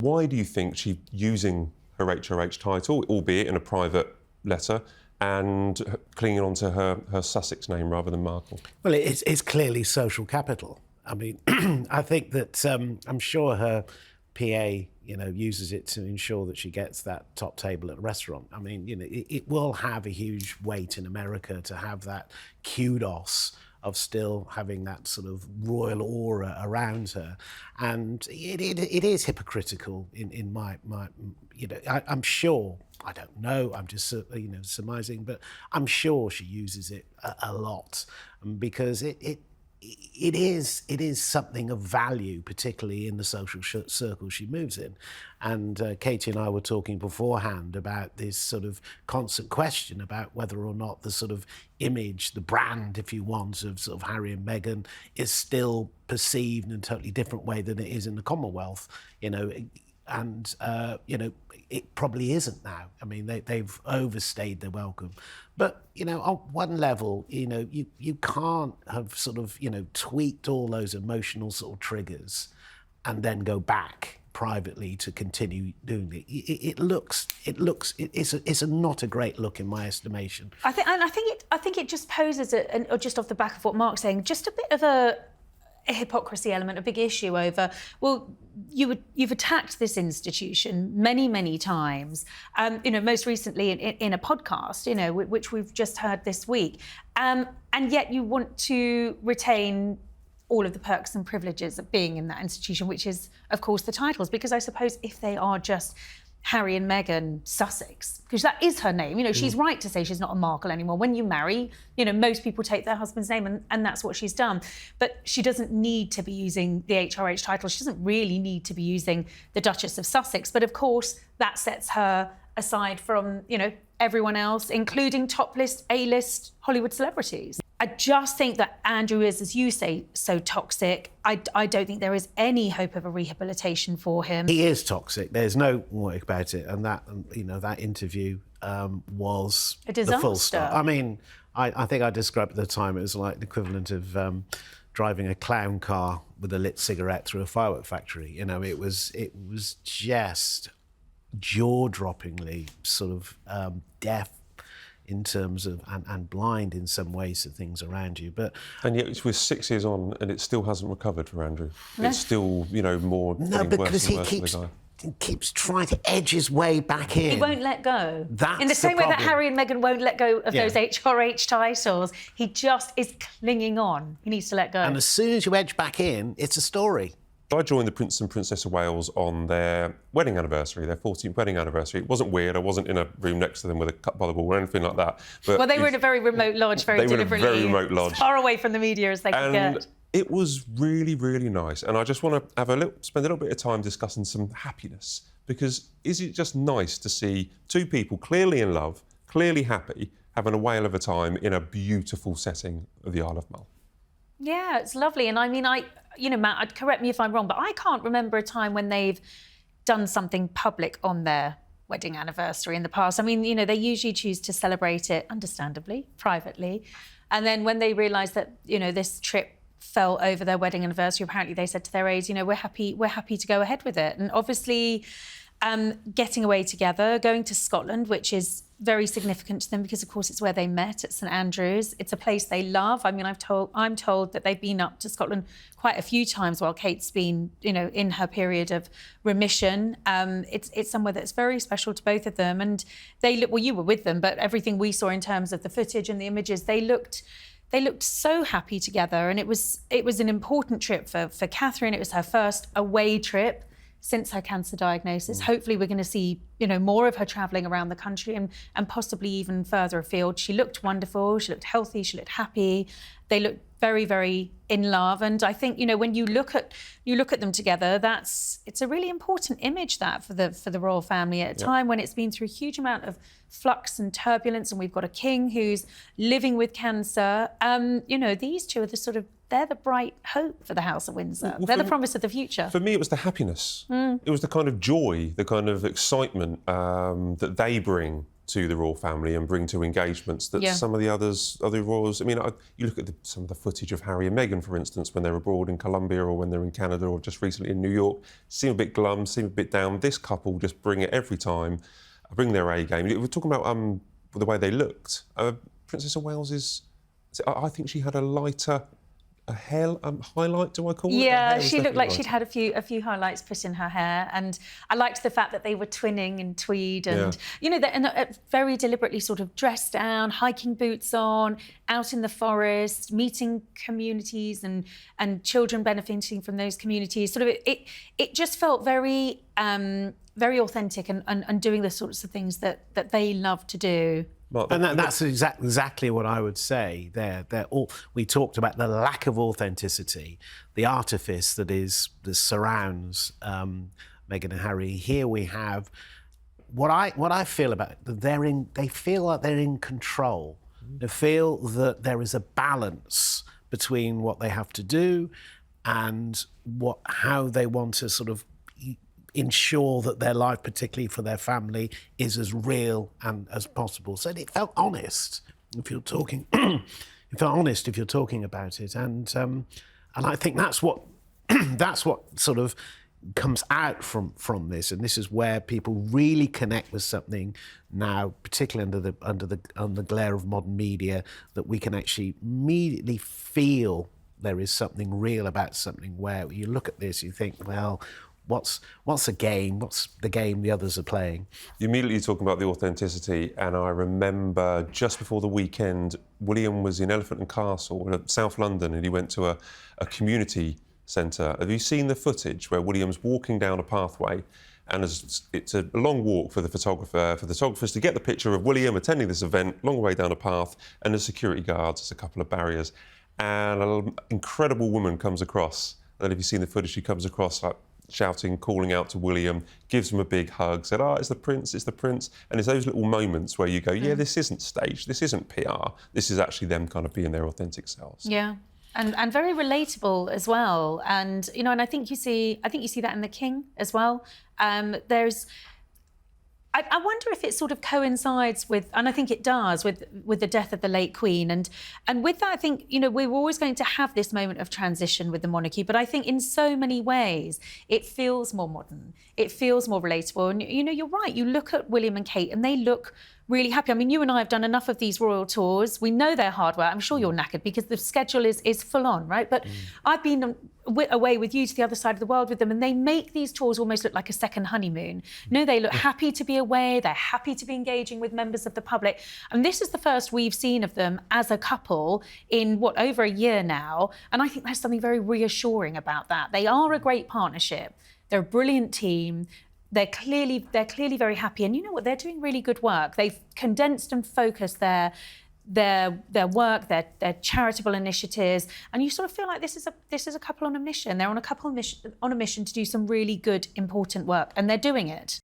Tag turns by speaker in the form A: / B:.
A: Why do you think she's using her HRH title, albeit in a private letter, and clinging on to her Sussex name rather than Markle?
B: Well, it's clearly social capital. I mean, I think that I'm sure her PA, uses it to ensure that she gets that top table at a restaurant. I mean, it will have a huge weight in America to have that kudos of still having that sort of royal aura around her. And it is hypocritical in my I'm sure, I don't know, I'm just, surmising, but I'm sure she uses it a lot because it is something of value, particularly in the social circle she moves in. And Katie and I were talking beforehand about this sort of constant question about whether or not the sort of image, the brand, if you want, of sort of Harry and Meghan is still perceived in a totally different way than it is in the Commonwealth, and it probably isn't now. I mean, they've overstayed their welcome. But, on one level, you can't have sort of, tweaked all those emotional sort of triggers and then go back privately to continue doing it. It's not a great look in my estimation.
C: I think it just poses, or just off the back of what Mark's saying, just a bit of a hypocrisy element, a big issue over, well, you've attacked this institution many times, most recently in a podcast, which we've just heard this week, and yet you want to retain all of the perks and privileges of being in that institution, which is, of course, the titles, because I suppose if they are just Harry and Meghan Sussex, because that is her name. She's right to say she's not a Markle anymore. When you marry, most people take their husband's name, and that's what she's done. But she doesn't need to be using the HRH title. She doesn't really need to be using the Duchess of Sussex. But of course, that sets her aside from, everyone else, including top-list, A-list Hollywood celebrities. I just think that Andrew is, as you say, so toxic. I don't think there is any hope of a rehabilitation for him.
B: He is toxic. There's no worry about it. And that, that interview was
C: a disaster.
B: The full stop. I mean, I think I described at the time it was like the equivalent of driving a clown car with a lit cigarette through a firework factory. It was just jaw-droppingly sort of deaf in terms of, and blind in some ways to things around you.
A: And yet we're 6 years on and it still hasn't recovered for Andrew. No. It's still, more
B: no, because he keeps trying to edge his way back in.
C: He won't let go.
B: That's
C: in the same way that Harry and Meghan won't let go of those HRH titles. He just is clinging on. He needs to let go.
B: And as soon as you edge back in, it's a story.
A: I joined the Prince and Princess of Wales on their wedding anniversary, their 14th wedding anniversary. It wasn't weird. I wasn't in a room next to them with a cup by the wall or anything like that. But
C: well, they were in a very remote lodge, very deliberately.
A: They were in a very remote lodge.
C: As far away from the media as they could get.
A: It was really, really nice. And I just want to have spend a little bit of time discussing some happiness. Because is it just nice to see two people clearly in love, clearly happy, having a whale of a time in a beautiful setting of the Isle of Mull?
C: Yeah, it's lovely. And I mean, Matt, correct me if I'm wrong, but I can't remember a time when they've done something public on their wedding anniversary in the past. I mean, they usually choose to celebrate it, understandably, privately. And then when they realised that, this trip fell over their wedding anniversary, apparently they said to their aides, we're happy to go ahead with it. And obviously, getting away together, going to Scotland, which is very significant to them because, of course, it's where they met at St Andrews. It's a place they love. I mean, I'm told that they've been up to Scotland quite a few times while Kate's been, in her period of remission. It's somewhere that's very special to both of them. And they look, well, you were with them, but everything we saw in terms of the footage and the images, they looked so happy together. And it was an important trip for Catherine. It was her first away trip since her cancer diagnosis. Hopefully we're going to see, more of her travelling around the country and possibly even further afield. She looked wonderful, she looked healthy, she looked happy. They looked very, very in love. And I think, when you look at them together, it's a really important image that for the royal family at a time when it's been through a huge amount of flux and turbulence, and we've got a king who's living with cancer. These two are they're the bright hope for the House of Windsor. They're the promise of the future.
A: For me, it was the happiness. It was the kind of joy, the kind of excitement that they bring to the royal family and bring to engagements that some of the other royals. I mean, you look at some of the footage of Harry and Meghan, for instance, when they're abroad in Colombia or when they're in Canada or just recently in New York, seem a bit glum, seem a bit down. This couple just bring it every time, bring their A game. We're talking about the way they looked. Princess of Wales I think she had a lighter. A hair highlight, do I call it?
C: Yeah, she looked like she'd had a few highlights put in her hair, and I liked the fact that they were twinning in tweed, and they're very deliberately sort of dressed down, hiking boots on, out in the forest, meeting communities and children benefiting from those communities. Sort of it just felt very very authentic and doing the sorts of things that they love to do.
B: And that's exactly what I would say. We talked about the lack of authenticity, the artifice that surrounds Meghan and Harry. Here we have what I feel about it. They feel like they're in control. They feel that there is a balance between what they have to do and how they want to sort of ensure that their life, particularly for their family, is as real and as possible. So it felt honest if you're talking. It felt honest if you're talking about it, and I think that's what sort of comes out from this, and this is where people really connect with something now, particularly under the glare of modern media, that we can actually immediately feel there is something real about something. Where you look at this, you think, well, what's a game? What's the game the others are playing?
A: You immediately talk about the authenticity, and I remember just before the weekend, William was in Elephant and Castle in South London, and he went to a community centre. Have you seen the footage where William's walking down a pathway, and it's a long walk for the photographers to get the picture of William attending this event, long way down a path, and the security guards, there's a couple of barriers, and an incredible woman comes across. And if you've seen the footage, she comes across like shouting, calling out to William, gives him a big hug, said, it's the Prince, it's the Prince. And it's those little moments where you go, this isn't staged, this isn't PR, this is actually them kind of being their authentic selves.
C: Yeah. And very relatable as well. And, and I think you see that in the King as well. I wonder if it sort of coincides with, and I think it does, with the death of the late Queen. And with that, I think, we're always going to have this moment of transition with the monarchy, but I think in so many ways, it feels more modern. It feels more relatable. And, you're right. You look at William and Kate and they look really happy. I mean, you and I have done enough of these royal tours. We know they're hard work. I'm sure you're knackered because the schedule is full on, right? But I've been away with you to the other side of the world with them, and they make these tours almost look like a second honeymoon. They look happy to be away. They're happy to be engaging with members of the public. And this is the first we've seen of them as a couple in, over a year now. And I think there's something very reassuring about that. They are a great partnership. They're a brilliant team. They're clearly very happy, and you know what? They're doing really good work. They've condensed and focused their work, their charitable initiatives, and you sort of feel like this is a couple on a mission. They're on a mission to do some really good, important work, and they're doing it.